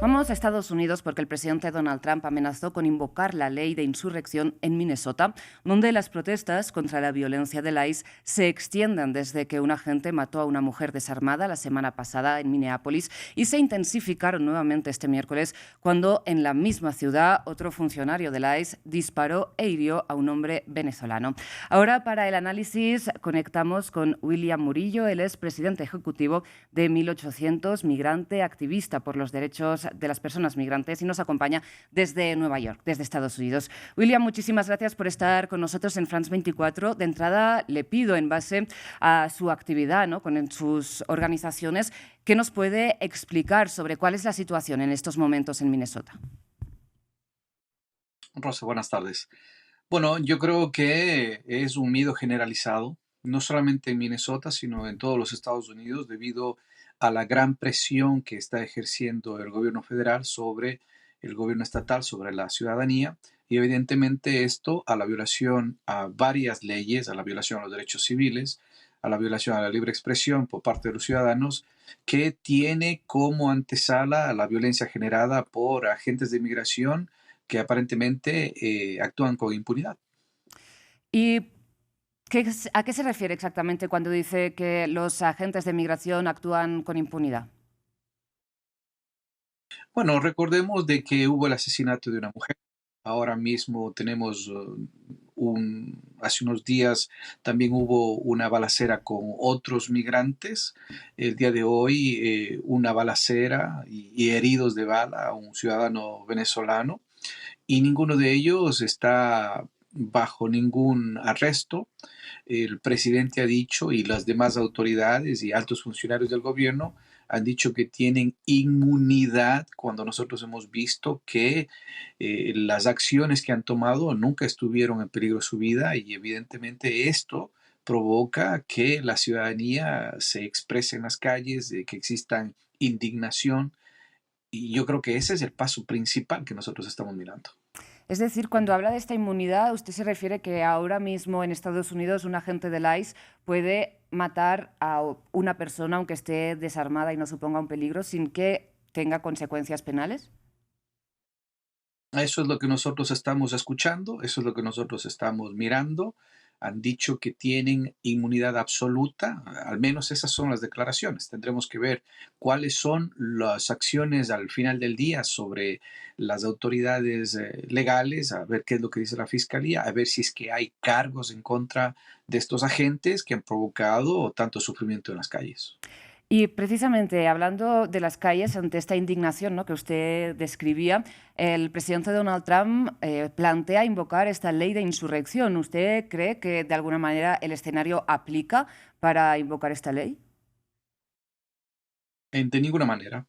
Vamos a Estados Unidos porque el presidente Donald Trump amenazó con invocar la ley de insurrección en Minnesota, donde las protestas contra la violencia del ICE se extienden desde que un agente mató a una mujer desarmada la semana pasada en Minneapolis y se intensificaron nuevamente este miércoles cuando en la misma ciudad otro funcionario del ICE disparó e hirió a un hombre venezolano. Ahora, para el análisis, conectamos con William Murillo. Él es presidente ejecutivo de 1800, migrante, activista por los derechos de las personas migrantes, y nos acompaña desde Nueva York, desde Estados Unidos. William, muchísimas gracias por estar con nosotros en France 24. De entrada, le pido, en base a su actividad, ¿no?, con sus organizaciones, ¿qué nos puede explicar sobre cuál es la situación en estos momentos en Minnesota? Rosa, buenas tardes. Bueno, yo creo que es un miedo generalizado, no solamente en Minnesota, sino en todos los Estados Unidos, debido a la gran presión que está ejerciendo el gobierno federal sobre el gobierno estatal, sobre la ciudadanía, y evidentemente esto a la violación a varias leyes, a la violación a los derechos civiles, a la violación a la libre expresión por parte de los ciudadanos, que tiene como antesala a la violencia generada por agentes de inmigración que aparentemente actúan con impunidad. ¿Y a qué se refiere exactamente cuando dice que los agentes de migración actúan con impunidad? Bueno, recordemos de que hubo el asesinato de una mujer. Ahora mismo tenemos hace unos días también hubo una balacera con otros migrantes. El día de hoy una balacera y heridos de bala a un ciudadano venezolano, y ninguno de ellos está bajo ningún arresto. El presidente ha dicho, y las demás autoridades y altos funcionarios del gobierno han dicho, que tienen inmunidad, cuando nosotros hemos visto que las acciones que han tomado nunca estuvieron en peligro su vida, y evidentemente esto provoca que la ciudadanía se exprese en las calles, de que existan indignación, y yo creo que ese es el paso principal que nosotros estamos mirando. Es decir, cuando habla de esta inmunidad, usted se refiere que ahora mismo en Estados Unidos un agente del ICE puede matar a una persona aunque esté desarmada y no suponga un peligro sin que tenga consecuencias penales. Eso es lo que nosotros estamos escuchando, eso es lo que nosotros estamos mirando. Han dicho que tienen inmunidad absoluta, al menos esas son las declaraciones. Tendremos que ver cuáles son las acciones al final del día sobre las autoridades legales, a ver qué es lo que dice la fiscalía, a ver si es que hay cargos en contra de estos agentes que han provocado tanto sufrimiento en las calles. Y precisamente hablando de las calles ante esta indignación, ¿no?, que usted describía, el presidente Donald Trump plantea invocar esta ley de insurrección. ¿Usted cree que de alguna manera el escenario aplica para invocar esta ley? De ninguna manera.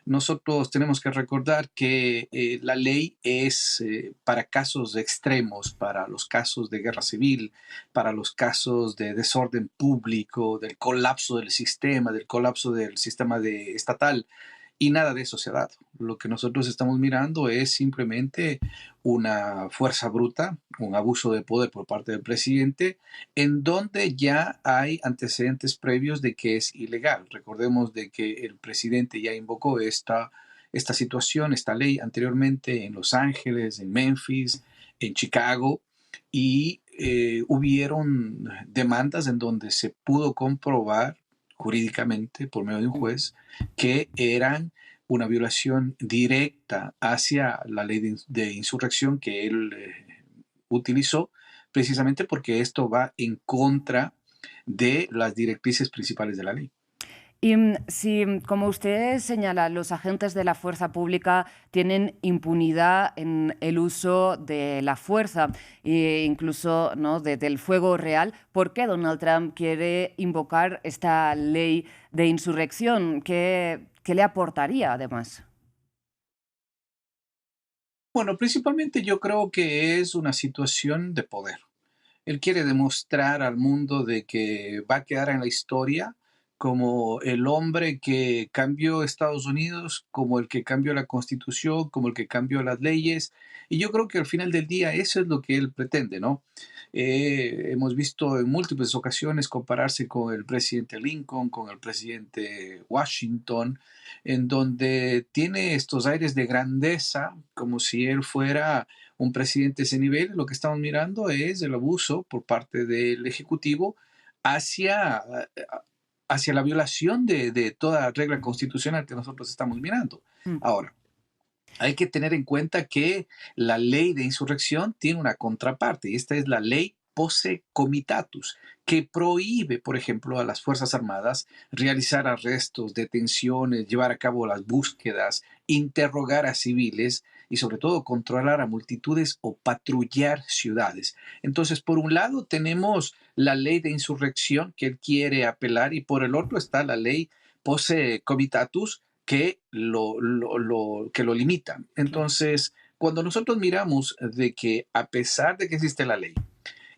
Nosotros tenemos que recordar que la ley es para casos extremos, para los casos de guerra civil, para los casos de desorden público, del colapso del sistema estatal, y nada de eso se ha dado. Lo que nosotros estamos mirando es simplemente una fuerza bruta, un abuso de poder por parte del presidente, en donde ya hay antecedentes previos de que es ilegal. Recordemos de que el presidente ya invocó esta situación, esta ley anteriormente en Los Ángeles, en Memphis, en Chicago, y hubieron demandas en donde se pudo comprobar jurídicamente por medio de un juez que eran una violación directa hacia la ley de insurrección que él utilizó, precisamente porque esto va en contra de las directrices principales de la ley. Y si, como usted señala, los agentes de la fuerza pública tienen impunidad en el uso de la fuerza e incluso, ¿no?, del fuego real, ¿por qué Donald Trump quiere invocar esta ley de insurrección? ¿Qué le aportaría además? Bueno, principalmente yo creo que es una situación de poder. Él quiere demostrar al mundo de que va a quedar en la historia como el hombre que cambió Estados Unidos, como el que cambió la Constitución, como el que cambió las leyes. Y yo creo que al final del día eso es lo que él pretende, ¿no? Hemos visto en múltiples ocasiones compararse con el presidente Lincoln, con el presidente Washington, en donde tiene estos aires de grandeza, como si él fuera un presidente de ese nivel. Lo que estamos mirando es el abuso por parte del Ejecutivo hacia, hacia la violación de toda regla constitucional que nosotros estamos mirando. Mm. Ahora, hay que tener en cuenta que la ley de insurrección tiene una contraparte y esta es la ley Posse Comitatus, que prohíbe, por ejemplo, a las Fuerzas Armadas realizar arrestos, detenciones, llevar a cabo las búsquedas, interrogar a civiles y sobre todo controlar a multitudes o patrullar ciudades. Entonces, por un lado tenemos la ley de insurrección que él quiere apelar y por el otro está la ley Posse Comitatus que que lo limitan. Claro. Entonces, cuando nosotros miramos de que a pesar de que existe la ley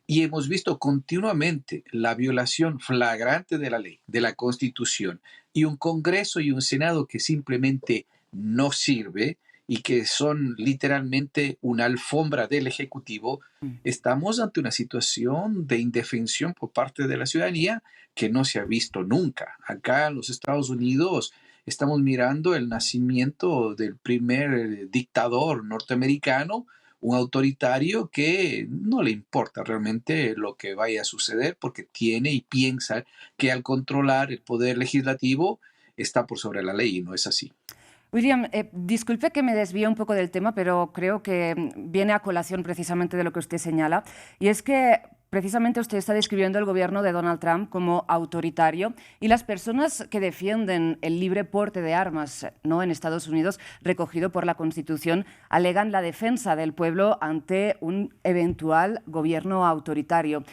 y hemos visto continuamente la violación flagrante de la ley, de la Constitución, y un Congreso y un Senado que simplemente no sirve y que son literalmente una alfombra del Ejecutivo, Mm. estamos ante una situación de indefensión por parte de la ciudadanía que no se ha visto nunca. Acá en los Estados Unidos estamos mirando el nacimiento del primer dictador norteamericano, un autoritario que no le importa realmente lo que vaya a suceder porque tiene y piensa que al controlar el poder legislativo está por sobre la ley y no es así. William, disculpe que me desvíe un poco del tema, pero creo que viene a colación precisamente de lo que usted señala. Y es que precisamente usted está describiendo el gobierno de Donald Trump como autoritario y las personas que defienden el libre porte de armas, ¿no?, en Estados Unidos, recogido por la Constitución, alegan la defensa del pueblo ante un eventual gobierno autoritario.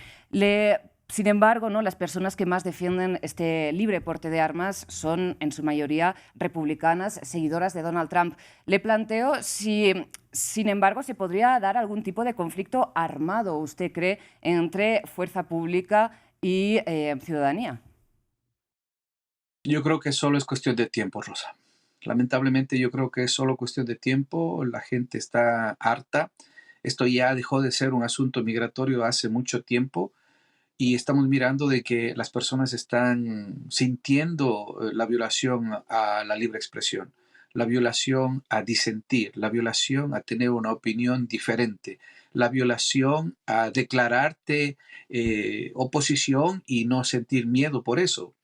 Sin embargo, ¿no?, las personas que más defienden este libre porte de armas son, en su mayoría, republicanas, seguidoras de Donald Trump. Le planteo si, sin embargo, se podría dar algún tipo de conflicto armado, ¿usted cree, entre fuerza pública y ciudadanía? Yo creo que solo es cuestión de tiempo, Rosa. Lamentablemente yo creo que es solo cuestión de tiempo. La gente está harta. Esto ya dejó de ser un asunto migratorio hace mucho tiempo y estamos mirando de que las personas están sintiendo la violación a la libre expresión, la violación a disentir, la violación a tener una opinión diferente, la violación a declararte oposición y no sentir miedo por eso.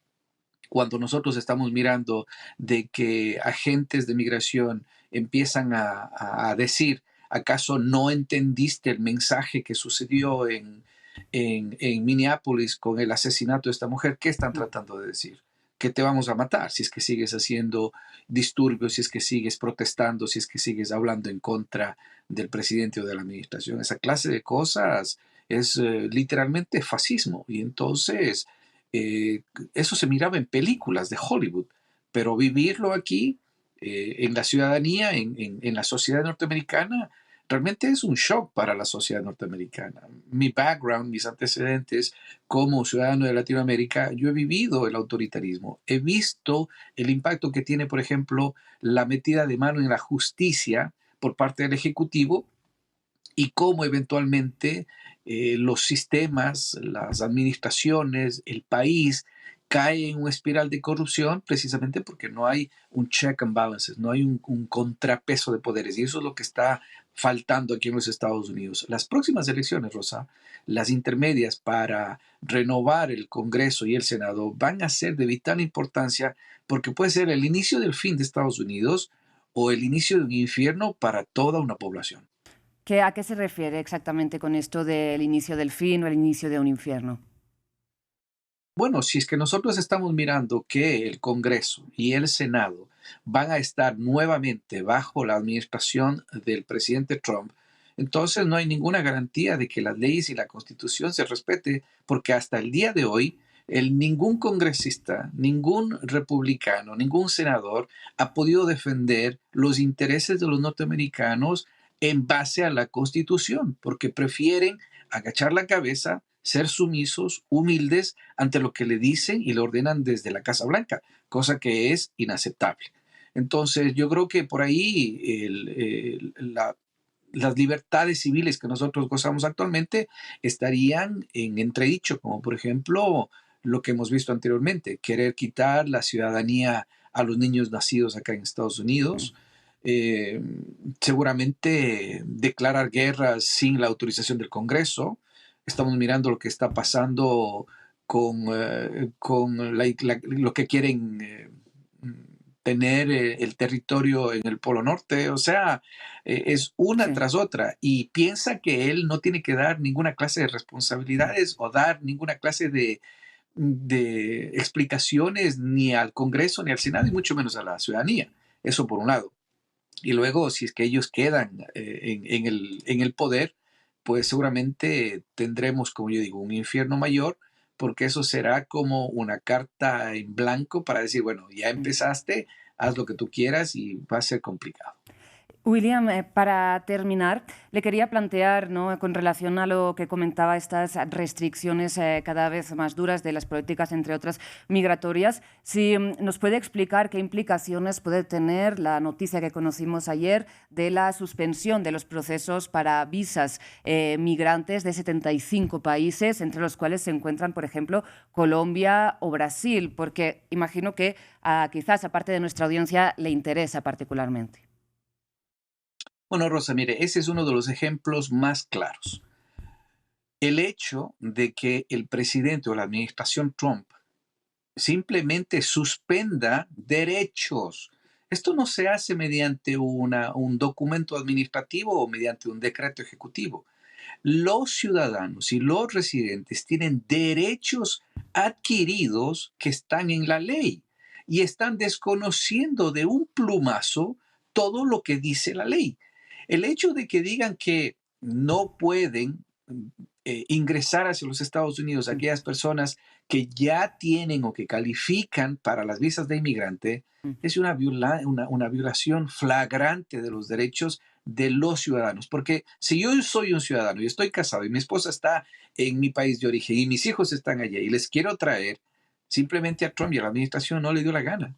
Cuando nosotros estamos mirando de que agentes de migración empiezan a decir, ¿acaso no entendiste el mensaje que sucedió en Minneapolis con el asesinato de esta mujer? ¿Qué están tratando de decir? Que te vamos a matar si es que sigues haciendo disturbios, si es que sigues protestando, si es que sigues hablando en contra del presidente o de la administración. Esa clase de cosas es literalmente fascismo. Y entonces eh, eso se miraba en películas de Hollywood, pero vivirlo aquí, en la ciudadanía, en la sociedad norteamericana, realmente es un shock para la sociedad norteamericana. Mi background, mis antecedentes como ciudadano de Latinoamérica, yo he vivido el autoritarismo, he visto el impacto que tiene, por ejemplo, la metida de mano en la justicia por parte del Ejecutivo y cómo eventualmente los sistemas, las administraciones, el país cae en una espiral de corrupción precisamente porque no hay un check and balances, no hay un contrapeso de poderes. Y eso es lo que está faltando aquí en los Estados Unidos. Las próximas elecciones, Rosa, las intermedias para renovar el Congreso y el Senado van a ser de vital importancia porque puede ser el inicio del fin de Estados Unidos o el inicio de un infierno para toda una población. ¿A qué se refiere exactamente con esto del inicio del fin o el inicio de un infierno? Bueno, si es que nosotros estamos mirando que el Congreso y el Senado van a estar nuevamente bajo la administración del presidente Trump, entonces no hay ninguna garantía de que las leyes y la Constitución se respete, porque hasta el día de hoy ningún congresista, ningún republicano, ningún senador ha podido defender los intereses de los norteamericanos en base a la Constitución, porque prefieren agachar la cabeza, ser sumisos, humildes ante lo que le dicen y le ordenan desde la Casa Blanca, cosa que es inaceptable. Entonces, yo creo que por ahí las libertades civiles que nosotros gozamos actualmente estarían en entredicho, como por ejemplo lo que hemos visto anteriormente, querer quitar la ciudadanía a los niños nacidos acá en Estados Unidos, eh, seguramente declarar guerra sin la autorización del Congreso. Estamos mirando lo que está pasando con lo que quieren tener el territorio en el Polo Norte. O sea, es una Sí. tras otra y piensa que él no tiene que dar ninguna clase de responsabilidades o dar ninguna clase de explicaciones ni al Congreso ni al Senado y mucho menos a la ciudadanía. Eso por un lado. Y luego, si es que ellos quedan en el poder, pues seguramente tendremos, como yo digo, un infierno mayor, porque eso será como una carta en blanco para decir, bueno, ya empezaste, haz lo que tú quieras y va a ser complicado. William, para terminar, le quería plantear, ¿no?, con relación a lo que comentaba, estas restricciones cada vez más duras de las políticas, entre otras, migratorias, si nos puede explicar qué implicaciones puede tener la noticia que conocimos ayer de la suspensión de los procesos para visas migrantes de 75 países, entre los cuales se encuentran, por ejemplo, Colombia o Brasil, porque imagino que quizás a parte de nuestra audiencia le interesa particularmente. Bueno, Rosa, mire, ese es uno de los ejemplos más claros. El hecho de que el presidente o la administración Trump simplemente suspenda derechos. Esto no se hace mediante un documento administrativo o mediante un decreto ejecutivo. Los ciudadanos y los residentes tienen derechos adquiridos que están en la ley y están desconociendo de un plumazo todo lo que dice la ley. El hecho de que digan que no pueden ingresar hacia los Estados Unidos Mm, aquellas personas que ya tienen o que califican para las visas de inmigrante mm. es una violación flagrante de los derechos de los ciudadanos. Porque si yo soy un ciudadano y estoy casado y mi esposa está en mi país de origen y mis hijos están allá y les quiero traer, simplemente a Trump y a la administración no le dio la gana.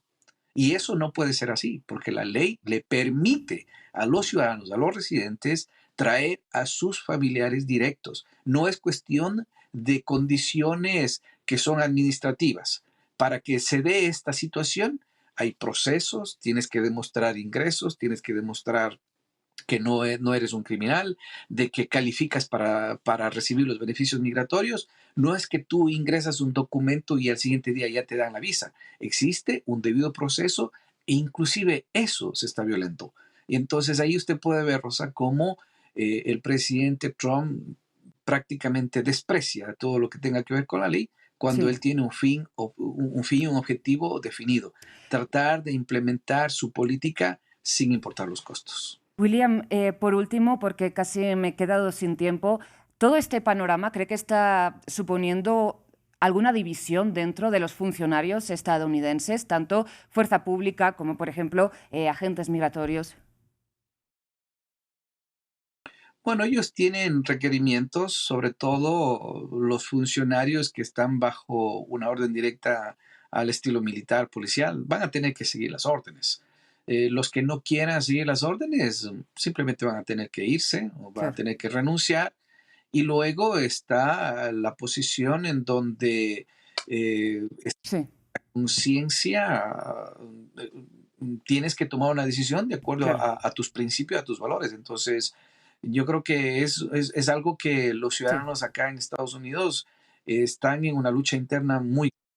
Y eso no puede ser así, porque la ley le permite a los ciudadanos, a los residentes, traer a sus familiares directos. No es cuestión de condiciones que son administrativas. Para que se dé esta situación, hay procesos, tienes que demostrar ingresos, tienes que demostrar que no eres un criminal, de que calificas para recibir los beneficios migratorios. No es que tú ingresas un documento y al siguiente día ya te dan la visa. Existe un debido proceso e inclusive eso se está violando. Y entonces ahí usted puede ver, Rosa, cómo el presidente Trump prácticamente desprecia todo lo que tenga que ver con la ley cuando Sí. él tiene un fin y un objetivo definido, tratar de implementar su política sin importar los costos. William, por último, porque casi me he quedado sin tiempo, ¿todo este panorama cree que está suponiendo alguna división dentro de los funcionarios estadounidenses, tanto fuerza pública como, por ejemplo, agentes migratorios? Bueno, ellos tienen requerimientos, sobre todo los funcionarios que están bajo una orden directa al estilo militar, policial, van a tener que seguir las órdenes. Los que no quieran seguir las órdenes simplemente van a tener que irse o van a Claro. tener que renunciar. Y luego está la posición en donde esta Sí, conciencia, eh, tienes que tomar una decisión de acuerdo claro. a tus principios, a tus valores. Entonces, yo creo que es algo que los Sí. ciudadanos acá en Estados Unidos están en una lucha interna muy